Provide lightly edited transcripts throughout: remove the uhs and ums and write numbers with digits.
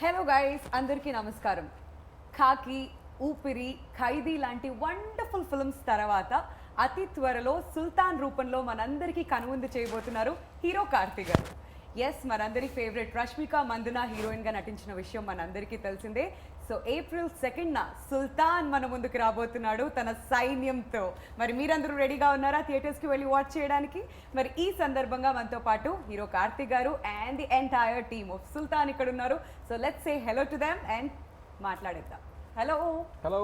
Hello guys, అందరికీ నమస్కారం. ఖాకీ, ఊపిరి, ఖైదీ లాంటి వండర్ఫుల్ ఫిల్మ్స్ తర్వాత అతి త్వరలో సుల్తాన్ రూపంలో మనందరికీ కనువిందు చేయబోతున్నారు హీరో కార్తీ గారు. ఎస్, మనందరి ఫేవరెట్ రష్మిక మందన హీరోయిన్గా నటించిన విషయం మనందరికీ తెలిసిందే. సో April 2న సుల్తాన్ మన ముందుకు రాబోతున్నాడు తన సైన్యంతో. మరి మీరందరూ రెడీగా ఉన్నారా థియేటర్స్కి వెళ్ళి వాచ్ చేయడానికి? మరి ఈ సందర్భంగా మనతో పాటు hero Karthi garu and the entire team of Sultan ఇక్కడ ఉన్నారు. So let's say hello to them and మాట్లాడేద్దాం. Hello hello.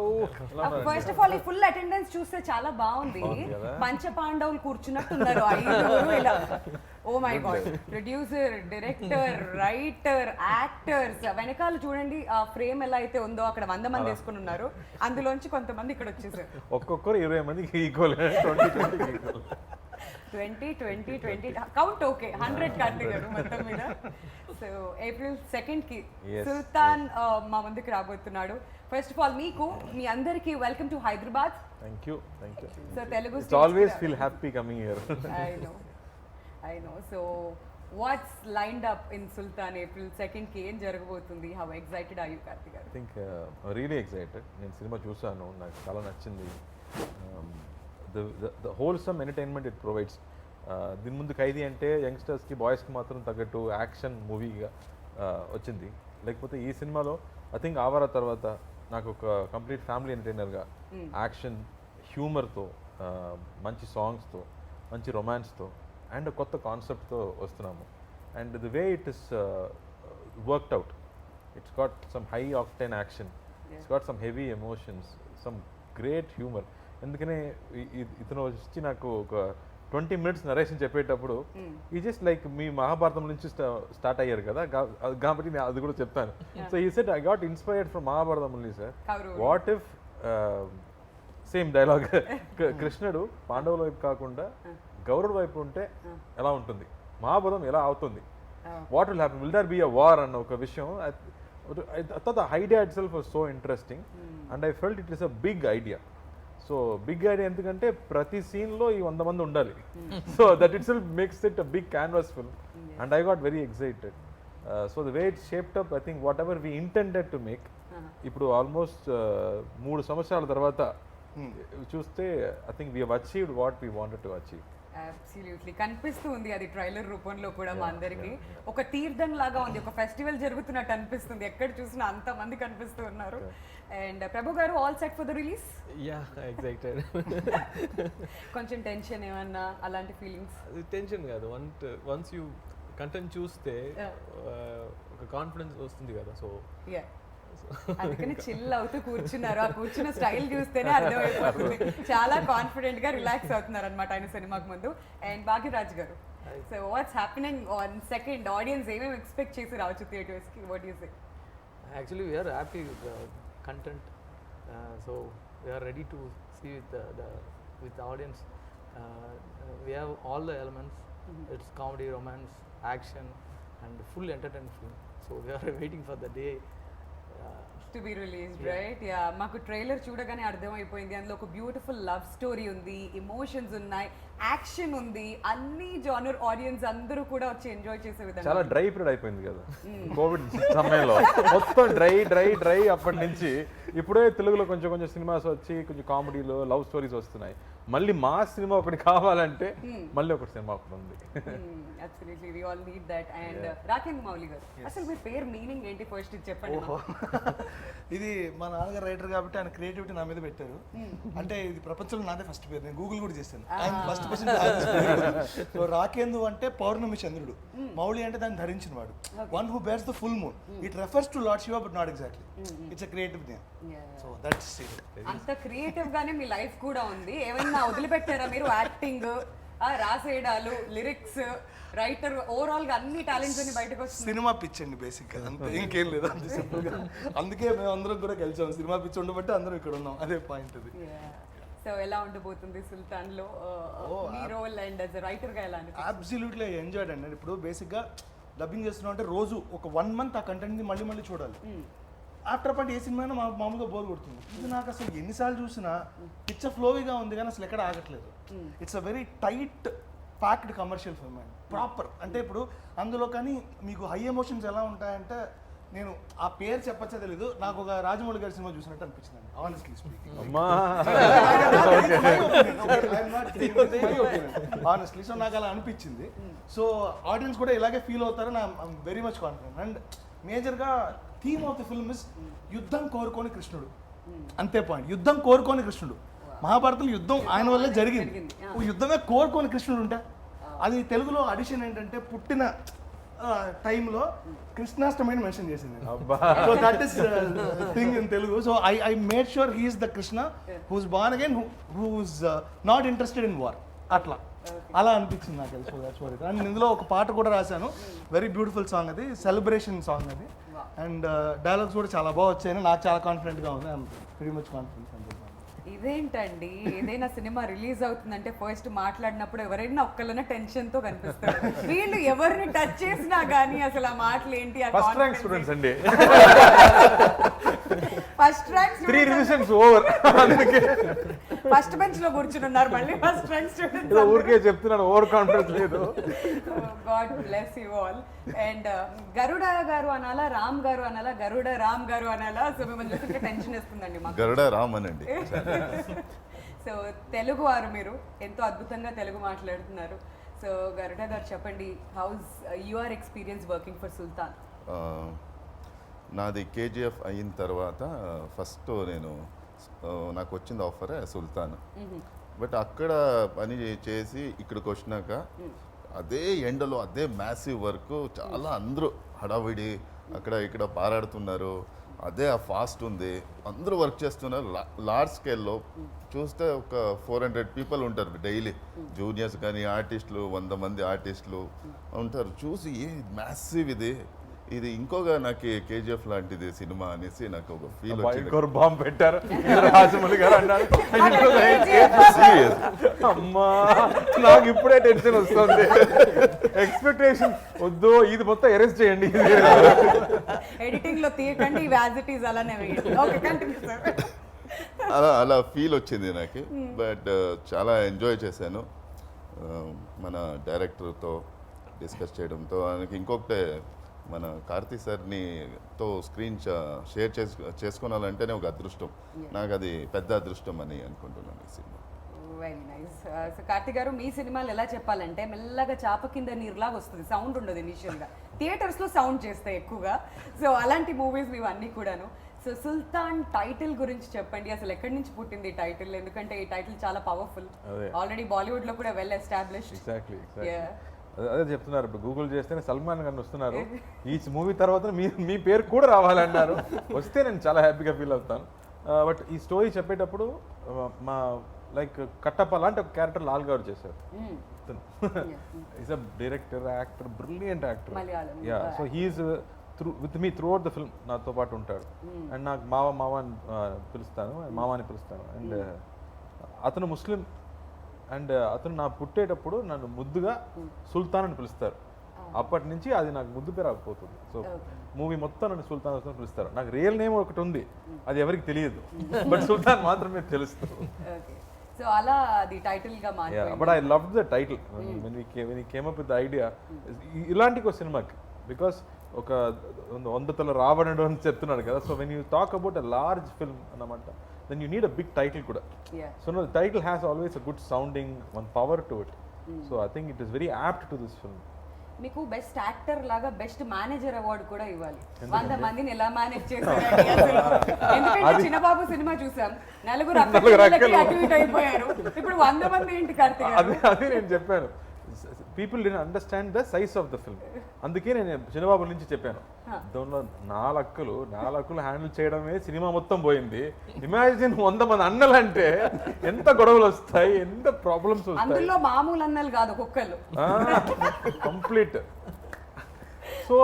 First of all ఈ ఫుల్ అటెండెన్స్ చూస్తే చాలా బాగుంది. పంచపాండవులు కూర్చున్నట్టున్నారు ఐదుగురు ఇలా. Oh my god, producer, director, writer, actors, వెనకాల చూడండి ఆ ఫ్రేమ్ ఎలా అయితే ఉందో అక్కడ 100 మంది వేసుకుని ఉన్నారు. అందులోంచి కొంతమంది ఇక్కడ వచ్చేసారు. ఒక్కొక్కరు 20 మందికి ఈక్వల్, 20 కౌంట్ ఓకే, 100 కార్తీ గారు మొత్తం మీద. సో April 2కి సుల్తాన్ మా ముందుకు రాబోతున్నాడు. ఫస్ట్ ఆఫ్ ఆల్ మీ అందరికి welcome to Hyderabad. Thank you. So Telugu it's always feel happy coming here. I know. So what's lined up in Sultan April 2కి ఏం జరగబోతుంది? How excited are you Karthi garu? I think really excited. నేను సినిమా చూసాను, నాకు చాలా నచ్చింది. The wholesome entertainment it provides. దీని ముందు ఖైదీ అంటే యంగ్స్టర్స్కి, బాయ్స్కి మాత్రం తగ్గట్టు యాక్షన్ మూవీగా వచ్చింది. లేకపోతే ఈ సినిమాలో ఐ థింక్ ఆవారా తర్వాత నాకు ఒక కంప్లీట్ ఫ్యామిలీ ఎంటర్టైనర్గా యాక్షన్, హ్యూమర్తో, మంచి సాంగ్స్తో, మంచి రొమాన్స్తో అండ్ కొత్త కాన్సెప్ట్తో వస్తున్నాము. And the way it is worked out, it's got some high octane action, it's got some heavy emotions, some great humour. ఎందుకనే ఇతను వచ్చి నాకు ఒక 20 minutes నరేషన్ చెప్పేటప్పుడు ఈ జస్ట్ లైక్ మీ మహాభారతం నుంచి స్టార్ట్ అయ్యారు కదా, కాబట్టి నేను అది కూడా చెప్తాను. సో ఈ set I got inspired from Mahabharatam only sir. What if same dialogue కృష్ణుడు పాండవుల వైపు కాకుండా గౌరవుల వైపు ఉంటే ఎలా ఉంటుంది, మహాభారతం ఎలా అవుతుంది, what will happen, will there be a war అన్న ఒక విషయం. The idea itself was so interesting and I felt it is a big idea. So big idea ఎందుకంటే ప్రతి సీన్లో ఈ 100 మంది ఉండాలి. So that itself makes it a big canvas film and I got very excited. So the way it shaped up, I think whatever we intended to make, ఇప్పుడు almost 3 సంవత్సరాల తర్వాత చూస్తే I think we have achieved what we wanted to achieve. Absolutely కనిపిస్తూ ఉంది అది trailer రూపంలో కూడా మా అందరికి. ఒక తీర్థం లాగా ఉంది, ఒక ఫెస్టివల్ జరుగుతున్నట్టు అనిపిస్తుంది. ఎక్కడ చూసినా అంత మంది కనిపిస్తూ ఉన్నారు. అండ్ ప్రభు గారు, all set for the release? Yeah, excited. కొంచెం టెన్షన్ ఏమన్నా అలాంటి ఫీలింగ్స్? టెన్షన్ కాదు, వన్స్ యూ కంటెంట్ చూస్తే ఒక కాన్ఫిడెన్స్ వస్తుంది కదా. సో అందుకని చిల్ అవుతూ కూర్చున్నారు. ఆ కూర్చున్న స్టైల్ చూస్తేనే అర్థమైపోతుంది చాలా కాన్ఫిడెంట్ గా రిలాక్స్ అవుతున్నారు అనమాట ఆయన సినిమాకి ముందు. And Bhagyaraj garu, so what's happening on second? Audience ఏమేమి ఎక్స్పెక్ట్ చేసి రావచ్చు థియేటర్స్ కి? What you say? Actually we're happy with the content. So we're ready to see with audience. We have all the elements. It's comedy, romance, action and full entertainment film. So we're waiting for the day to be released, right? Yeah, మాకు trailer చూడగానే అర్థమైపోయింది. అందులో ఒక beautiful love story ఉంది, emotions ఉన్నాయి, action ఉంది, అన్ని genre audience అందరూ కూడా వచ్చి ఎంజాయ్ చేసే విధంగా. చాలా డ్రై పీరియడ్ అయిపోయింది కదా కోవిడ్ సమయంలో, మొత్తం డ్రై. అప్పటి నుంచి ఇప్పుడే తెలుగులో కొంచెం సినిమాస్ వచ్చి కొంచెం కామెడీలో లవ్ స్టోరీస్ వస్తున్నాయి. మళ్ళీ మా సినిమా ఒకటి కావాలంటే మళ్ళీ ఒకటి సినిమా ఒకటి ఉంది. Absolutely, we all need that. And Rakendra Mouli garu, అసలు మీ పేరు మీనింగ్ ఏంటి ఫస్ట్ చెప్పండి. ఇది మా నాన్నగారు రైటర్ కాబట్టి ఆయన క్రియేటివిటీ నా మీద పెట్టారు. అంటే ఇది ప్రపంచంలో నాదే ఫస్ట్ పేరు, నేను గూగుల్ కూడా చేశాను. ఆయన ఫస్ట్ పర్సన్. సో రాకేందు అంటే పౌర్ణమి చంద్రుడు, మౌలి అంటే దాన్ని ధరించిన వాడు, one who bears the full moon. It refers to lord Shiva but not exactly. It's a creative name. So that's it. అంత క్రియేటివ్ గానే మీ లైఫ్ కూడా ఉంది. ఏమైనా వదిలిపెట్టారా మీరు? యాక్టింగ్, రాసేయడాలు, లిరిక్స్, రైటర్, ఓవరాల్ గా అన్ని టాలెంట్స్ అన్ని బయటకు వస్తుంది. సినిమా పిచ్ అండి బేసిక్ గా, అంతే, ఇంకేం లేదు, అంతే సింపుల్ గా. అందుకే మేము అందరం కూడా కలిసాం, సినిమా పిచ్ ఉండబట్టి అందరం ఇక్కడ ఉన్నాం, అదే పాయింట్ అది. సో ఎలా ఉండబోతుంది సుల్తాన్ లో మీ రోల్ అండ్ యాజ్ రైటర్ గా ఎలా అనిపిస్తుంది? అబ్సల్యూట్లీ ఎంజాయ్డ్ అండి. ఇప్పుడు బేసిక్ గా డబ్బింగ్ చేస్తున్నాం అంటే రోజు ఒక 1 month ఆ కంటెంట్ ని మళ్ళీ చూడాలి. ఆఫ్టర్ పాయింట్ ఏ సినిమా అయినా మామూలుగా బోర్ కొడుతుంది. ఇది నాకు అసలు ఎన్నిసార్లు చూసినా పిక్చర్ ఫ్లోగా ఉంది కానీ అసలు ఎక్కడ ఆగట్లేదు. It's a very tight packed commercial film అండి, ప్రాపర్. అంటే ఇప్పుడు అందులో కానీ మీకు హై ఎమోషన్స్ ఎలా ఉంటాయంటే నేను ఆ పేరు చెప్పచ్చా తెలీదు, నాకు ఒక రాజమౌళి గారి సినిమా చూసినట్టు అనిపించింది ఆనెస్ట్లీ స్పీకింగ్. అమ్మా ఆనెస్ట్లీ సో నాకు అలా అనిపించింది. సో ఆడియన్స్ కూడా ఇలాగే ఫీల్ అవుతారని I'm very much confident. And మేజర్గా theme of the film is యుద్ధం కోరుకోని కృష్ణుడు, అంతే పాయింట్. యుద్ధం కోరుకోని కృష్ణుడు. మహాభారతంలో యుద్ధం ఆయన వల్లే జరిగింది. యుద్ధమే కోరుకోని కృష్ణుడు ఉంటా. అది తెలుగులో అడిషన్ ఏంటంటే పుట్టిన టైంలో కృష్ణాష్టమిని మెన్షన్ చేసింది. So that is thing in Telugu. So I made sure he's the Krishna who's born again, who's not interested in war. అలా అనిపించింది నాకు. So that's what it. And ఇందులో ఒక పాట కూడా రాశాను, వెరీ బ్యూటిఫుల్ సాంగ్, అది సెలబ్రేషన్ సాంగ్ అది. అండ్ డైలాగ్స్ కూడా చాలా బాగా వచ్చాయని నాకు చాలా కాన్ఫిడెంట్గా ఉంది. I'm very much confident. ఇదేంటండి, ఏదైనా సినిమా రిలీజ్ అవుతుందంటే ఫస్ట్ మాట్లాడినప్పుడు ఎవరైనా ఒక్కళ్ళన టెన్షన్ తో కనిపిస్తారు. వీళ్ళు ఎవరిని టచ్ చేసినా గానీ అసలు ఆ మాటలు ఏంటి, ఫస్ట్ ర్యాంక్ స్టూడెంట్స్ అండి. First rank 3 revisions over. అందుకే ఫస్ట్ బెంచ్ లో కూర్చుని ఉన్నారు మళ్ళీ ఫస్ట్ ర్యాంక్ స్టూడెంట్స్. ఊరికే చెప్తున్నాను, ఓవర్ కాన్ఫిడెన్స్ లేదు. God bless you all. And Garuda garu అనాలా, రామ్ గారు అనాలా, గరుడ రామ్ గారు అనాలా? సో మిమ్మల్ని చూస్తుంటే టెన్షన్ వేస్తుందండి మాకు. గరుడ రామ్ అనండి. సో తెలుగు వారు, మీరు ఎంతో అద్భుతంగా తెలుగు మాట్లాడుతున్నారు. సో గరుడ గారు చెప్పండి, how's your experience working for Sultan? నాది కేజీఎఫ్ అయిన తర్వాత ఫస్ట్ నేను నాకు వచ్చింది ఆఫర్ సుల్తాన్. బట్ అక్కడ పని చేసి ఇక్కడికి వచ్చినాక అదే ఎండలో అదే మ్యాసివ్ వర్క్, చాలా అందరూ హడావిడి అక్కడ ఇక్కడ పారాడుతున్నారు, అదే ఆ ఫాస్ట్ ఉంది, అందరూ వర్క్ చేస్తున్నారు. లార్జ్ స్కేల్లో చూస్తే ఒక 400 పీపుల్ ఉంటారు డైలీ, జూనియర్స్ కానీ ఆర్టిస్టులు 100 మంది ఆర్టిస్టులు ఉంటారు. చూసి ఏ మ్యాసివ్ ఇది ఇంకోగా నాకు కేజీఎఫ్ లాంటిది సినిమా అనేసి నాకు ఒక ఫీల్ వచ్చింది. బాంబు పెట్టారు రాజమౌళి గారు అన్నారు. అమ్మా నాకు ఇప్పుడే టెన్షన్ వస్తుంది. ఎక్స్పెక్టేషన్ వద్దు, ఇది మొత్తం అరెస్ట్ చేయండి, ఎడిటింగ్ లో తీయకండి, యాజ్ ఇట్ ఈస్ అలానే వేయండి. Okay, continue sir. అలా ఫీల్ వచ్చింది నాకు. బట్ చాలా ఎంజాయ్ చేశాను మన డైరెక్టర్తో డిస్కస్ చేయడంతో. ఆయనకి ఇంకొకటే, మన కార్తీ సార్ని తో స్క్రీన్ షేర్ చేసుకోవాలంటేనే ఒక అదృష్టం. నాకు అది పెద్ద అదృష్టం అని అనుకుంటున్నాను ఈ cinema. Very nice. So Karthik గారు, మీ సినిమాలు ఎలా చెప్పాలంటే మెల్లగా చాప కింద నీరులాగా వస్తుంది, సౌండ్ ఉండదు ఇనిషియల్గా. థియేటర్స్లో సౌండ్ చేస్తాయి ఎక్కువగా. సో అలాంటి మూవీస్ ఇవి అన్నీ కూడాను. సో సుల్తాన్ టైటిల్ గురించి చెప్పండి, అసలు ఎక్కడి నుంచి పుట్టింది ఈ టైటిల్? ఎందుకంటే ఈ టైటిల్ చాలా పవర్ఫుల్, ఆల్రెడీ బాలీవుడ్ లో కూడా వెల్ ఎస్టాబ్లిష్డ్. ఎగ్జాక్ట్లీ అదే చెప్తున్నారు. ఇప్పుడు గూగుల్ చేస్తేనే సల్మాన్ గారు వస్తున్నారు. ఈ మూవీ తర్వాత మీ పేరు కూడా రావాలన్నారు. వస్తే నేను చాలా హ్యాపీగా ఫీల్ అవుతాను. బట్ ఈ స్టోరీ చెప్పేటప్పుడు మా లైక్ కట్టప్ప లాంటి ఒక క్యారెక్టర్ లాల్ గారు చేశారు. Is a director, actor, brilliant actor. Yeah, so he's with me throughout the film, నాతో పాటు ఉంటాడు. అండ్ నాకు మావ అని పిలుస్తాను, మామ అని పిలుస్తాను. అండ్ అతను ముస్లిం. అండ్ అతను నా పుట్టేటప్పుడు నన్ను ముద్దుగా సుల్తాన్ అని పిలుస్తారు. అప్పటి నుంచి అది నాకు ముద్దు పేరు అయిపోతుంది. సో మూవీ మొత్తం నన్ను సుల్తాన్ అని పిలుస్తారు. నాకు రియల్ నేమ్ ఒకటి ఉంది, అది ఎవరికి తెలియదు, బట్ సుల్తాన్ మాత్రమే తెలుస్తుంది. సో అలా అది టైటిల్ గా మారింది. But I love the title when we came up with the idea. ఇలాంటి ఒక సినిమాకి, బికాస్ ఒక 100 తల రావణుడు అని చెప్తున్నాడు కదా. So when you talk about a large film అన్నమాట, then you need a big title kuda. So no, the title has always a good sounding, one power to it. So I think it is very apt to this film. మీకు best actor లాగా best manager award కూడా ఇవ్వాలి. 100 మందిని ఎలా manage చేశారండి అసలు. ఎందుకంటే చిన్నబాబు cinema చూసాం, నలుగురు అటు ఇటు అయిపోయారు. ఇప్పుడు 100 మంది ఏంటి కార్తీక్? అదే నేను చెప్పాను, people did understand the size of the film. అందుకే నేను చిన్నబాబు నుంచి చెప్పాను, దానిలో 4 అక్కలు హ్యాండిల్ చేయడమే సినిమా మొత్తం పోయింది. ఇమాజిన్ 100 మంది అన్నలు అంటే ఎంత గొడవలు వస్తాయి, ఎంత ప్రాబ్లమ్స్ వస్తాయి. అందులో మామూలు అన్నలు కాదు, ఒక్కళ్ళు complete. So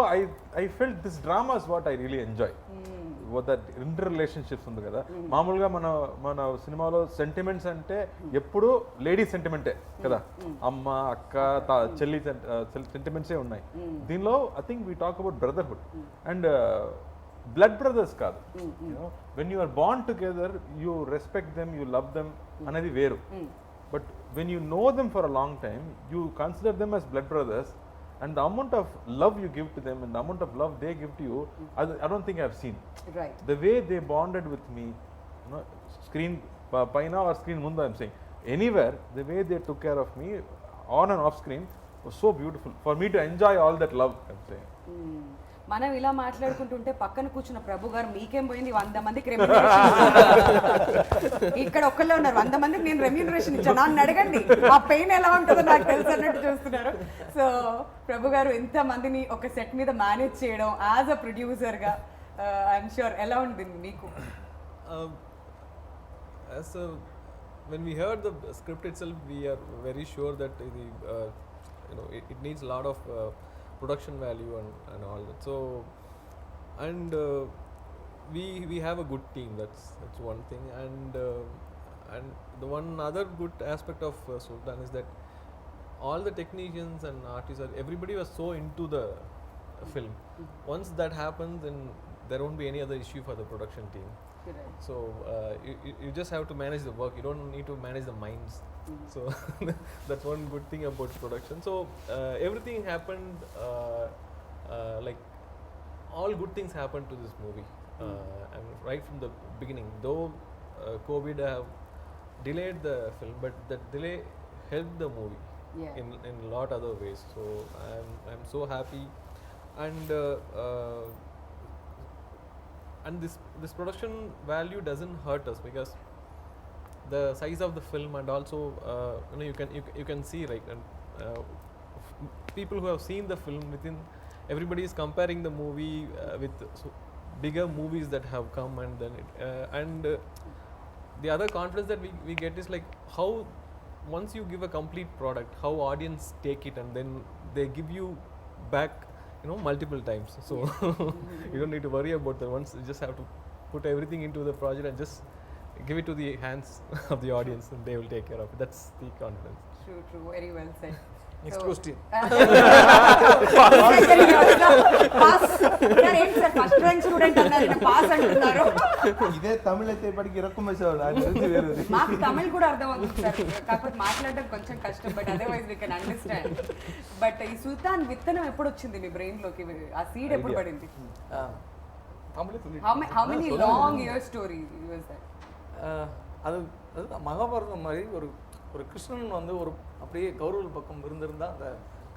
I felt this drama is what I really enjoy. That inter relationships ఉంది కదా. మామూలుగా మన సినిమాలో సెంటిమెంట్స్ అంటే ఎప్పుడు లేడీ సెంటిమెంటే కదా, అమ్మ అక్క చెల్లి సెంటిమెంట్సే ఉన్నాయి. దీనిలో I think we talk about brotherhood and blood brothers కాదు. When you are bond together, you respect them, you love them అనేది వేరు. But when you know them for a long time, you consider them as blood brothers. and the amount of love you give to them and the amount of love they give to you, I don't think I've seen. Right The way they bonded with me, screen paina or screen mundu, I'm saying, anywhere, the way they took care of me on and off screen was so beautiful for me to enjoy all that love, I'm saying. మనం ఇలా మాట్లాడుకుంటుంటే పక్కన కూర్చున్న ప్రభు గారు మీకేం పోయింది 100 మందికి ఇక్కడ ఒక్కళ్ళే ఉన్నారు 100 మందికి నేను రెమ్యూనరేషన్ ఇచ్చాను నన్ను అడగండి ఆ పెయిన్ ఎలా ఉంటుందో నాకు తెలుసు అన్నట్టు చూస్తున్నారు. సో ప్రభు గారు ఎంత మందిని ఒక సెట్ మీద మేనేజ్ చేయడం యాజ్ అ ప్రొడ్యూసర్గా ఐఎమ్ షూర్ ఎలా ఉంటుంది మీకు? When we heard the script itself, we are very sure that it needs a lot of production value and all that. So, and we have a good team. That's one thing. And the one other good aspect of Sultan is that all the technicians and artists, everybody was so into the film. Once that happens, then there won't be any other issue for the production team. So you just have to manage the work. You don't need to manage the minds. So that's one good thing about production. So everything happened like all good things happened to this movie. And right from the beginning, though COVID have delayed the film, but that delay helped the movie in a lot other ways. So I'm so happy, and this production value doesn't hurt us because the size of the film, and also you can see, right, and people who have seen the film, within everybody is comparing the movie with bigger movies that have come, and then the other confidence that we get is like how once you give a complete product, how audience take it, and then they give you back multiple times. So you don't need to worry about that. Once you just have to put everything into the project and just give it to the hands of the audience, and they will take care of it. That's the confidence. True, very well said. Next question. First rank student అన్నారు pass అంటున్నారు. ఇదే తమిళ అయితే ఇప్పటికి ఇరక్కుమేసేవాడు ఆయన తెలిసి వేరేది. మాకు తమిళ్ కూడా అర్థం అవుతుంది సార్, కాకపోతే మాట్లాడడం కొంచెం కష్టం, but otherwise we can understand. But ఈ సుల్తాన్ విత్తనం ఎప్పుడు వచ్చింది మీ బ్రెయిన్ లోకి? ఆ సీడ్ ఎప్పుడు పడింది? How many long year story was that? அது அதுதான் மகாபாரதம் மாதிரி ஒரு கிருஷ்ணன் வந்து ஒரு அப்படியே கௌரவ பக்கம் இருந்திருந்தால் அந்த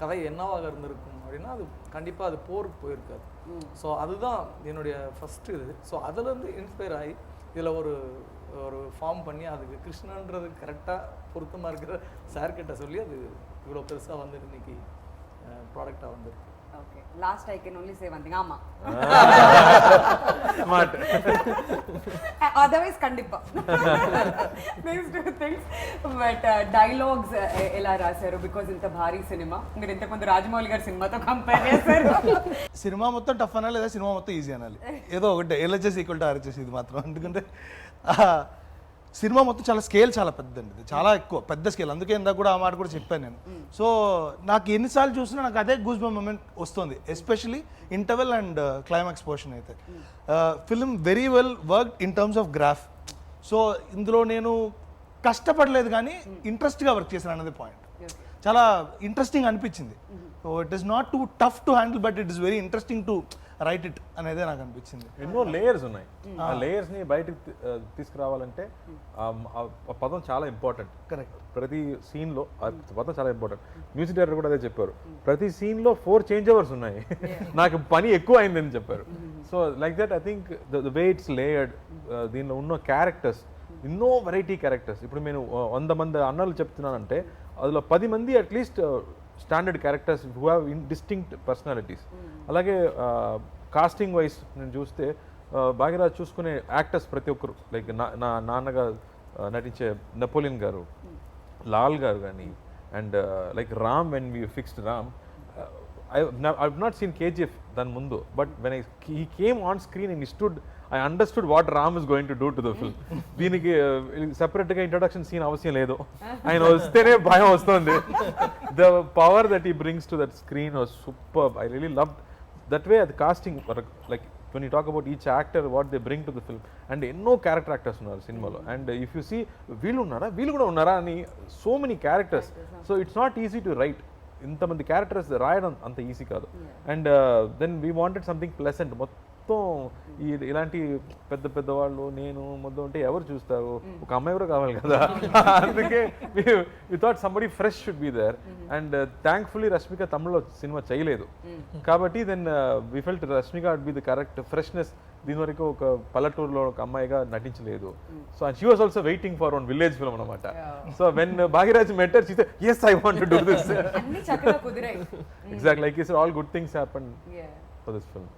கதை என்னவாக இருந்திருக்கும் அப்படின்னா அது கண்டிப்பாக அது போருக்கு போயிருக்காது. ஸோ அதுதான் என்னுடைய ஃபஸ்ட்டு இது. ஸோ அதுலேருந்து இன்ஸ்பயர் ஆகி இதில் ஒரு ஃபார்ம் பண்ணி அதுக்கு கிருஷ்ணன்றது கரெக்டாக பொருத்தமாக இருக்கிற சார்கிட்ட சொல்லி அது இவ்வளோ பெருசாக வந்து இன்னைக்கு ப்ராடக்டாக வந்துருக்கு. Okay, last I can only say one thing, Amma. Smart. Otherwise kandipa. These two things. But dialogues ela rasaru because inta bhari cinema. Meer inta kondu Rajamouli gar cinema tho compare chesaru. Cinema మొత్తం tough అనాలి లేదా cinema మొత్తం easy అనాలి, ఏదో ఒకటి LHS equal to RHS ఇది మాత్రం. ఎందుకంటే సినిమా మొత్తం చాలా స్కేల్ చాలా పెద్దండి, ఇది చాలా ఎక్కువ పెద్ద స్కేల్. అందుకే ఇందాక కూడా ఆ మాట కూడా చెప్పాను నేను. సో నాకు ఎన్నిసార్లు చూసినా నాకు అదే గూస్ బంప్ మూమెంట్ వస్తుంది, especially interval and climax portion అయితే. Film very well work in terms of graph. So ఇందులో నేను కష్టపడలేదు కానీ ఇంట్రెస్ట్గా వర్క్ చేశాను అన్నది పాయింట్. చాలా ఇంట్రెస్టింగ్ అనిపించింది. So it is not two tough to handle, but it is very interesting to right it అనేదే నాకు అనిపించింది. ఎన్నో లేయర్స్ ఉన్నాయి, ఆ లేయర్స్ ని బయటకు తీసుకురావాలంటే ఆ పదం చాలా ఇంపార్టెంట్. కరెక్ట్. ప్రతి సీన్ లో ఆ పదం చాలా ఇంపార్టెంట్. మ్యూజిక్ డైరెక్టర్ కూడా అదే చెప్పారు, ప్రతి సీన్ లో 4 చేంజ్ ఓవర్స్ ఉన్నాయి, నాకు పని ఎక్కువ అయిందని చెప్పారు. So like that I think the way it's layered, దీనిలో ఉన్న క్యారెక్టర్స్ ఎన్నో వెరైటీ క్యారెక్టర్స్. ఇప్పుడు నేను 100 మంది అన్నలు చెప్తున్నానంటే అందులో 10 మంది at least standard characters who have distinct personalities. అలాగే కాస్టింగ్ వైజ్ నేను చూస్తే భాగ్యరాజ్ చూసుకునే యాక్టర్స్ ప్రతి ఒక్కరు, లైక్ నా నాన్నగా నటించే నెపోలియన్ గారు, లాల్ గారు కానీ, and like Ram, when we fixed Ram, I've not seen KGF దాని ముందు, but when he came on screen and he stood, I understood what Ram is going to do to the film. దీనికి సెపరేట్గా introduction scene అవసరం లేదు, ఆయన వస్తేనే భయం వస్తుంది. The power that he brings to that screen was superb. I really loved that way. The casting, like when you talk about each actor, what they bring to the film, and ఎన్నో character actors ఉన్నారు సినిమాలో. And if you see వీళ్ళు ఉన్నారా వీళ్ళు కూడా ఉన్నారా అని, so many characters. So it's not easy to write. ఇంతమంది క్యారెక్టర్స్ రాయడం అంత ఈజీ కాదు. And then we wanted something pleasant. మొత్తం ఇలాంటి పెద్ద పెద్దవాళ్ళు నేను మొత్తం ఉంటే ఎవరు చూస్తారు, ఒక అమ్మాయి కూడా కావాలి కదా. అందుకే we thought somebody fresh should be there. And thankfully Rashmika తమిళ్లో సినిమా చేయలేదు కాబట్టి then we felt Rashmika would be the correct freshness. దీని వరకు ఒక పల్లెటూరులో ఒక అమ్మాయిగా నటించలేదు. So and she was also waiting for one village film అనమాట. So when Bhagyaraj met her she said yes I want to do this. అన్ని చక్కగా కుదిరాయి. Exactly, like you said, all good things happened for this film.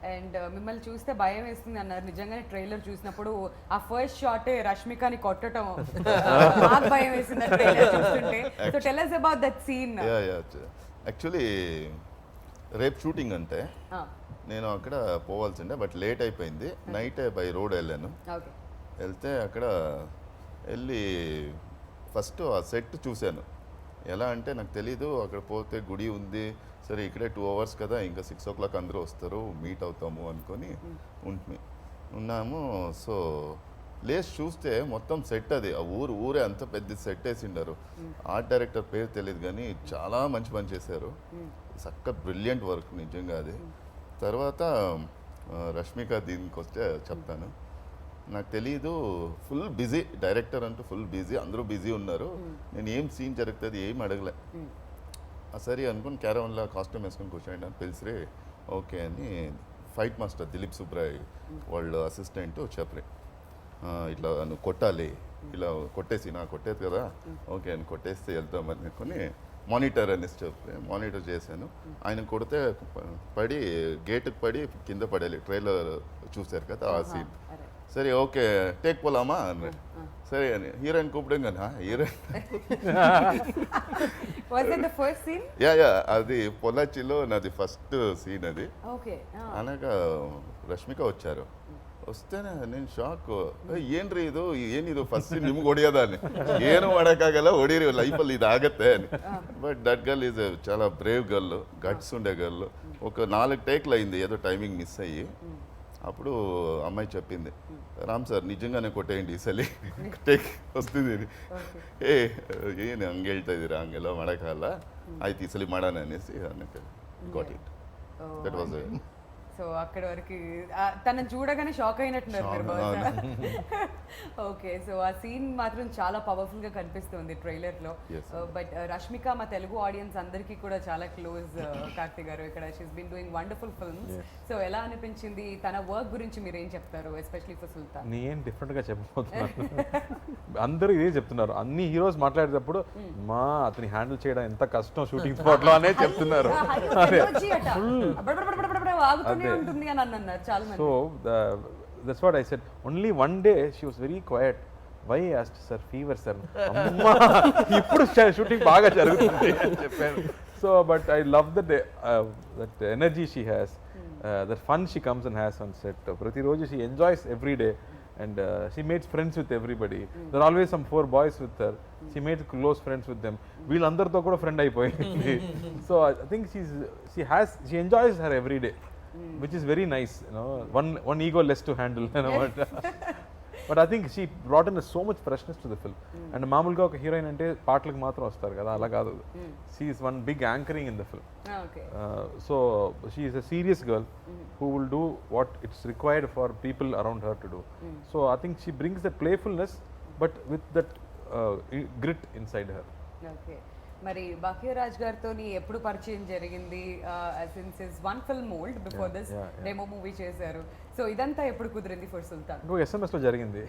And మిమ్మల్ని చూస్తే భయం వేస్తుంది అన్నారు. నిజంగానే ట్రైలర్ చూసినప్పుడు ఆ ఫస్ట్ షాట్ రష్మికని కొట్టడం నాకు భయం వేసింది ట్రైలర్ చూస్తుంటే. So tell us about that scene. Actually రేపు షూటింగ్ అంటే నేను అక్కడ పోవాల్సిండే, బట్ లేట్ అయిపోయింది. నైట్ బై రోడ్ వెళ్ళాను. వెళ్తే అక్కడ వెళ్ళి ఫస్ట్ ఆ సెట్ చూశాను. ఎలా అంటే నాకు తెలీదు, అక్కడ పోతే గుడి ఉంది, సరే ఇక్కడే 2 hours కదా, ఇంకా 6 o'clock అందరూ వస్తారు, మీట్ అవుతాము అనుకొని ఉన్నాము. సో ప్లేస్ చూస్తే మొత్తం సెట్, అది ఆ ఊరే అంత పెద్ద సెట్ వేసిండారు. ఆర్ట్ డైరెక్టర్ పేరు తెలియదు కానీ చాలా మంచి పని చేశారు. చక్క బ్రిలియంట్ వర్క్ నిజంగా అది. తర్వాత రష్మిక దీనికి వస్తే చెప్తాను. నాకు తెలీదు, ఫుల్ బిజీ డైరెక్టర్ అంటూ ఫుల్ బిజీ, అందరూ బిజీ ఉన్నారు. నేను ఏం సీన్ జరుగుతుంది ఏం అడగలే. సరే అనుకుని క్యారవన్లో కాస్ట్యూమ్ వేసుకొని కూర్చోండి అని పిలిచిరే. ఓకే అని ఫైట్ మాస్టర్ దిలీప్ సుబ్రాయ్ వాళ్ళ అసిస్టెంట్ చెప్పరే, ఇట్లా నువ్వు కొట్టాలి, ఇలా కొట్టేసి నాకు కొట్టేది కదా, ఓకే అని కొట్టేస్తే వెళ్తామని అనుకుని మానిటర్ అనేసి చెప్పి మానిటర్ చేశాను. ఆయన కొడితే పడి గేటుకు పడి కింద పడేది. ట్రైలర్ చూశారు కదా ఆ సీన్. సరే ఓకే టేక్ పోలామా అన్నాడు. సరే అని హీరోయిన్ కూపడంగా హీరోయిన్ యా అది పొలాచిలో నాది ఫస్ట్ సీన్ అది. అనగా రష్మిక వచ్చారు. ವಸ್ತೇನೆ ನೀನು ಶಾಕ್ ಏನ್ರಿ ಇದು ಏನಿದು ಫಸ್ಟ್ ನಿಮ್ಗೆ ಹೊಡಿಯೋದಾನೆ ಏನು ಮಾಡೋಕ್ಕಾಗಲ್ಲ ಹೊಡೀರಿ ಲೈಫಲ್ಲಿ ಇದಾಗತ್ತೆ అని. బట్ దట్ గర్ల్ ఈజ్ చాలా బ్రేవ్ గర్ల్, గట్స్ ఉండే గర్ల్. ఒక 4 టేక్లు అయింది ఏదో టైమింగ్ మిస్ అయ్యి. అప్పుడు అమ్మాయి చెప్పింది, ರಾಮ್ ಸರ್ ನಿಜಂಗಾನೆ ಕೊಟ್ಟೇಂಡಿ ಈ ಸಲ ಟೇಕ್ ವಸ್ತಿದ್ದೀನಿ. ಏನು ಹಂಗೆ ಹೇಳ್ತಾ ಇದ್ದೀರಾ, ಹಂಗೆಲ್ಲ ಮಾಡೋಕ್ಕಾಗಲ್ಲ, ಆಯ್ತು ಈ ಸಲ ಮಾಡೋಣ ಅನ್ನಿಸಿ ಅನ್ನಕ್ಕೆ got it. That was so అక్కడి వరకు తనని చూడగానే షాక్ అయినట్టున్నారు మీరు బహుశా. ఓకే, సో ఆ సీన్ మాత్రం చాలా పవర్ఫుల్గా కనిపిస్తుంది ట్రైలర్లో. బట్ రష్మిక మా తెలుగు ఆడియన్స్ అందరికీ కూడా చాలా క్లోజ్. కార్తీ గారు ఇక్కడ she's been doing wonderful films. So ఎలా అనిపించింది తన వర్క్ గురించి మీరు ఏం చెప్తారు, ఎస్పెషల్లీ ఫర్ సుల్తాన్? నేను డిఫరెంట్గా చెప్పబోతున్నాను. అందరూ ఇదే చెప్తున్నారు, అన్ని హీరోస్ మాట్లాడేటప్పుడు మా అతని హ్యాండిల్ చేయడం ఎంత కష్టం షూటింగ్ స్పాట్లో అనే చెప్తున్నారు. So that's what I said. Only one day she was very quiet. Why I asked, sir, fever sir. Amma ippudu shooting baga jarugutundi ani cheppanu. So but I love that energy she has, that fun she comes and has on set. Prati roju she enjoys every day, and she makes friends with everybody. There are always some 4 boys with her. She made close friends with them. వీళ్ళందరితో కూడా friend అయిపోయింది. So I think she enjoys her every day, which is very nice, you know. One ego less to handle, you know. But I think she brought in so much freshness to the film. And మామూలుగా ఒక heroine అంటే పాటలకు మాత్రం వస్తారు కదా, అలా కాదు. She is one big anchoring in the film. So she is a serious girl who will do what it's required for people around her to do. So I think she brings that playfulness but with that grit inside her. Okay. మరి భాగ్యరాజ్ గారితో ఎప్పుడు పరిచయం జరిగింది? Since his one film old, before this demo movie చేశారు. So ఇదంతా ఎప్పుడు కుదిరింది for సుల్తాన్? ఇంకో SMS లో జరిగింది.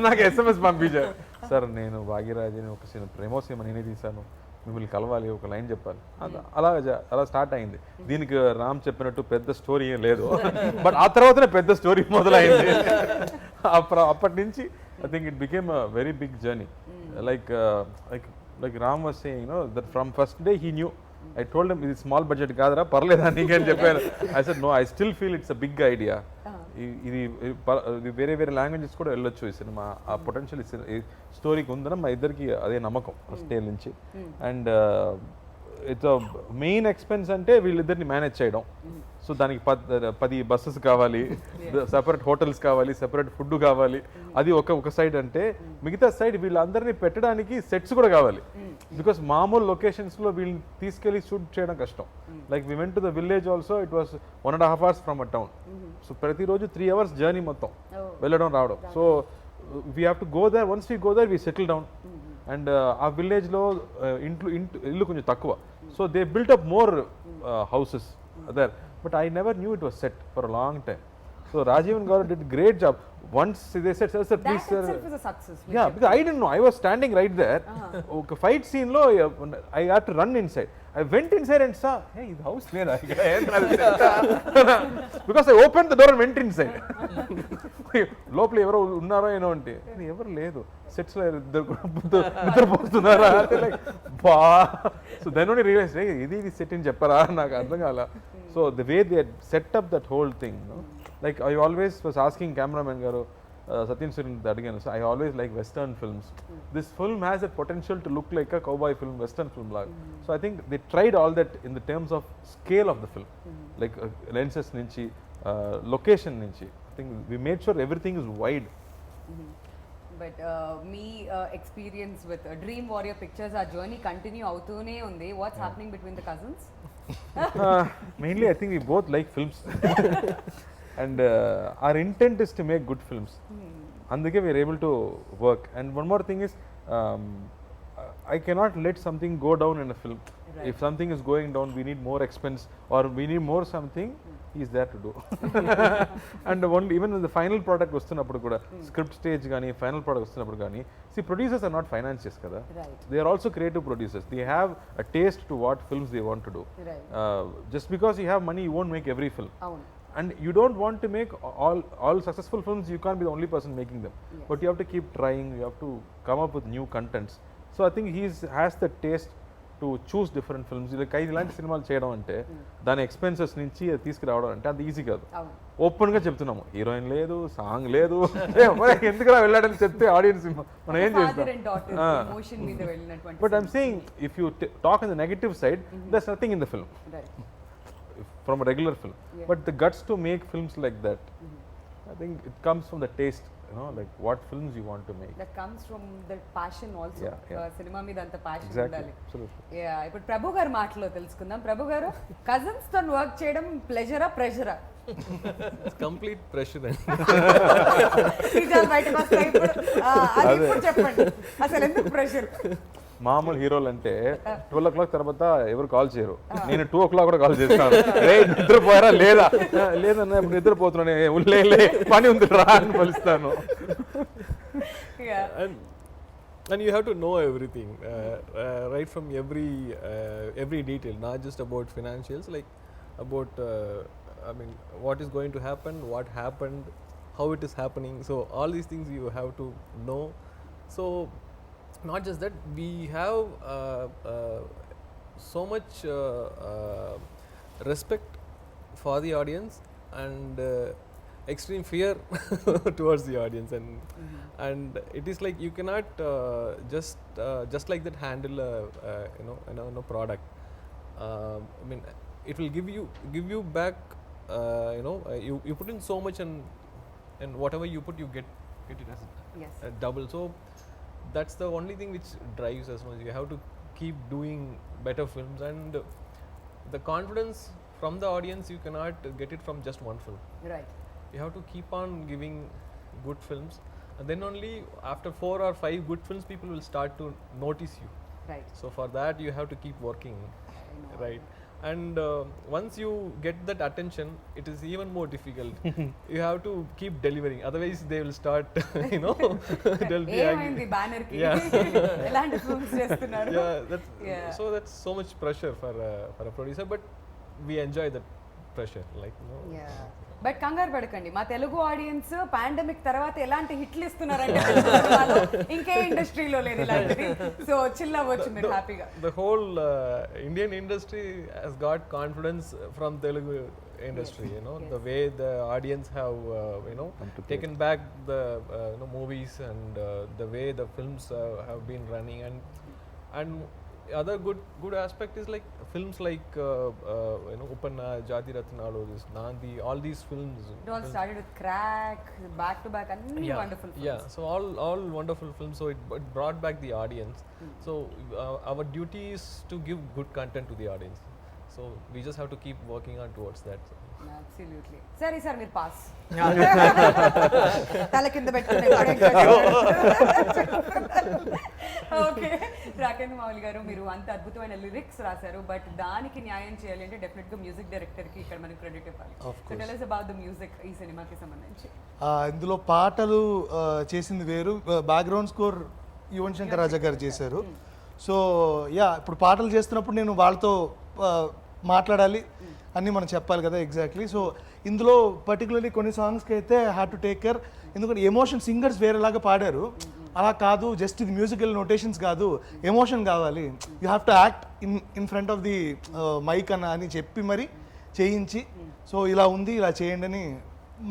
నాకు SMS పంపించారు, సార్ నేను భాగ్యరాజ్ని ఒక సినిమా ప్రేమో సినిమా నేనే తీశాను, మిమ్మల్ని కలవాలి, ఒక లైన్ చెప్పాలి. అలా స్టార్ట్ అయింది. దీనికి రామ్ చెప్పినట్టు పెద్ద స్టోరీ ఏం లేదు, బట్ ఆ తర్వాతనే పెద్ద స్టోరీ మొదలైంది. అప్పటి నుంచి I think it became a very big journey. Like Ram was saying, you know, that from first day he knew. I told him, ఇది స్మాల్ బడ్జెట్ కాదురా, పర్లేదా నీకని చెప్పాను. I said, no, I still feel it's a big idea. ఇది వేరే వేరే languages కూడా వెళ్ళొచ్చు ఈ సినిమా, ఆ పొటెన్షియల్ ఈ స్టోరీకి ఉందని మా ఇద్దరికి అదే నమ్మకం ఫస్ట్ డే నుంచి. అండ్ ఇట్స్ మెయిన్ ఎక్స్పెన్స్ అంటే వీళ్ళిద్దరిని మేనేజ్ చేయడం. సో దానికి 10 బస్సెస్ కావాలి, సెపరేట్ హోటల్స్ కావాలి, సెపరేట్ ఫుడ్ కావాలి. అది ఒక సైడ్ అంటే, మిగతా సైడ్ వీళ్ళందరినీ పెట్టడానికి సెట్స్ కూడా కావాలి. బికాస్ మామూలు లొకేషన్స్లో వీళ్ళని తీసుకెళ్ళి షూట్ చేయడం కష్టం. Like we went to the village also, it was 1.5 hours from a town. So ప్రతిరోజు 3 hours జర్నీ మొత్తం వెళ్ళడం రావడం. So we have to go there. Once we go there we settle down. And ఆ విలేజ్లో ఇల్లు కొంచెం తక్కువ. So they built up more houses there, but I never knew it was set for a long time. So Rajivan Garu did a great job. Once they said, sir, That please, sir. itself is a success. Yeah, because I didn't know. I was standing right there. Okay, fight scene lo, I had to run inside. I went inside and saw, hey, the house there. Because I opened the door and went inside. లోపల ఎవరో ఉన్నారో ఏనో అంటే ఎవరు లేదు, sets లో నిద్రపోతున్నారా అంటే like బా. So then only realise ఇది సెట్ అని చెప్పరా, నాకు అర్థం కాల. So the way they set up that whole thing, like I always was asking cameraman garu, Satyan Surin అడిగాను. So I always like western films. This film has a potential to look like a cowboy film, western film lag. So I think they tried all that in the terms of scale of the film, like lenses nunchi, location nunchi. I think we made sure everything is wide. But మీ experience with dream warrior pictures, ఆ journey continue అవుతూనే ఉంది. What's happening between the cousins? Mainly I think we both like films. And our intent is to make good films. Andike we are able to work. And one more thing is, I cannot let something go down in a film. Right. If something is going down, we need more expense or we need more something, he is there to do. And even when the final product వస్తున్నప్పుడు కూడా, script stage కానీ final product వస్తున్నప్పుడు కానీ, see, producers are not financiers kada. Right. They are also creative producers. They have a taste to what films they want to do. Right. Just because you have money, you won't make every film. అవును. And you don't want to make all successful films. You can't be the only person making them. Yes. But you have to keep trying. You have to come up with new contents. So I think has the taste to choose different films. Like ఇలాంటి సినిమాలు చేయడం అంటే దాని expenses నుంచి అది తీసుకురావడం అంటే అది ఈజీ కాదు. అవును. ఓపెన్గా చెప్తున్నాము, హీరోయిన్ లేదు, సాంగ్ లేదు, ఎందుకు వెళ్ళాడని చెప్తే ఆడియన్స్ మనం ఏం Father and daughter చేస్తాం. emotion మీద వెళ్ళినటువంటి But I'm saying, if you talk on the negative side, there's nothing in the film. Right. From a regular film. Yeah. But the guts to make films like that, I think it comes from the taste, like what films you want to make. That comes from the passion also. Yeah, yeah. Cinema మీద అంత passion Exactly, ఉండాలి. absolutely. Yeah, ఇప్పుడు ప్రభు గారి మాటలో తెలుసుకుందాం. ప్రభు గారు, cousins తో work చేయడం ప్లెజరా ప్రెషరా? It's complete pressure. నిజాలు బయటకు వస్తాయి ఇప్పుడు. అది ఇప్పుడు చెప్పండి, అసలు ఎందుకు ప్రెషర్? మామూలు హీరోలు అంటే 12 o'clock తర్వాత ఎవరు కాల్ చేయరు. నేను 2 o'clock కూడా కాల్ చేస్తాను. రే నిద్రపోయారా లేదా, లేదన్నా ఇప్పుడు నిద్రపోతున్నాను, పని ఉంది రా అని పిలుస్తాను. And you have to know everything, right from every detail, not just about financials, like about what is going to happen, what happened, how it is happening. So all these things you have to know. So not just that, we have so much respect for the audience and extreme fear towards the audience, and it is like you cannot just like that handle a product. It will give you back. You put in so much, and whatever you put, you get it as Yes. double. So that's the only thing which drives us much. You have to keep doing better films, and the confidence from the audience you cannot get it from just one film. Right. You have to keep on giving good films, and then only after 4 or 5 good films people will start to notice you. Right. So for that you have to keep working, right? And once you get that attention, it is even more difficult. You have to keep delivering, otherwise they will start they'll be ఏమైంది banner కి? Yeah. ఎలాంటి films చేస్తున్నారు? Yeah. So that's so much pressure for a producer, but we enjoy that pressure, like but కంగారు పడకండి, మా Telugu audience pandemic తర్వాత ఎలాంటి హిట్లు ఇస్తున్నారంటే తెలుగు సినిమాలో ఇంకే ఇండస్ట్రీలో లేదు ఇలాంటిది. సో చిల్ అవ్వచ్చు మీరు హ్యాపీగా. The whole Indian industry has got confidence from Telugu industry. The way the audience have taken back the movies, and the way the films have been running, and other good aspect is like films like Upanna, Jati Ratnalu, this Nandi, all these films. It all started with Crack, back to back, and wonderful films. Yeah, so all wonderful films. So it brought back the audience. So our duty is to give good content to the audience. So we just have to keep working on towards that. So. Absolutely. Sorry, sir, మీరు pass. Yeah. తల కింద పెట్టుకుని okay. Rakendra Mouli గారు, మీరు అంత అద్భుతమైన lyrics రాశారు, but దానికి న్యాయం చేయాలి అంటే డెఫినెట్ గా మ్యూజిక్ డైరెక్టర్ కి ఇక్కడ మనకి క్రెడిట్ ఇవ్వాలి. So tell us about the music ఈ సినిమాకి సంబంధించి. ఇందులో పాటలు చేసింది వేరు, బ్యాక్గ్రౌండ్ స్కోర్ యువన్ శంకర్ రాజా గారు చేశారు. సో ఇప్పుడు పాటలు చేస్తున్నప్పుడు నేను వాళ్ళతో మాట్లాడాలి అన్నీ మనం చెప్పాలి కదా ఎగ్జాక్ట్లీ. సో ఇందులో పర్టికులర్లీ కొన్ని సాంగ్స్కి అయితే హ్యాడ్ టు టేక్ కేర్, ఎందుకంటే ఎమోషన్ సింగర్స్ వేరేలాగా పాడారు, అలా కాదు, జస్ట్ ఇది మ్యూజికల్ నోటేషన్స్ కాదు, ఎమోషన్ కావాలి, you have to act in front of the mic అని చెప్పి మరి చేయించి, సో ఇలా ఉంది ఇలా చేయండి అని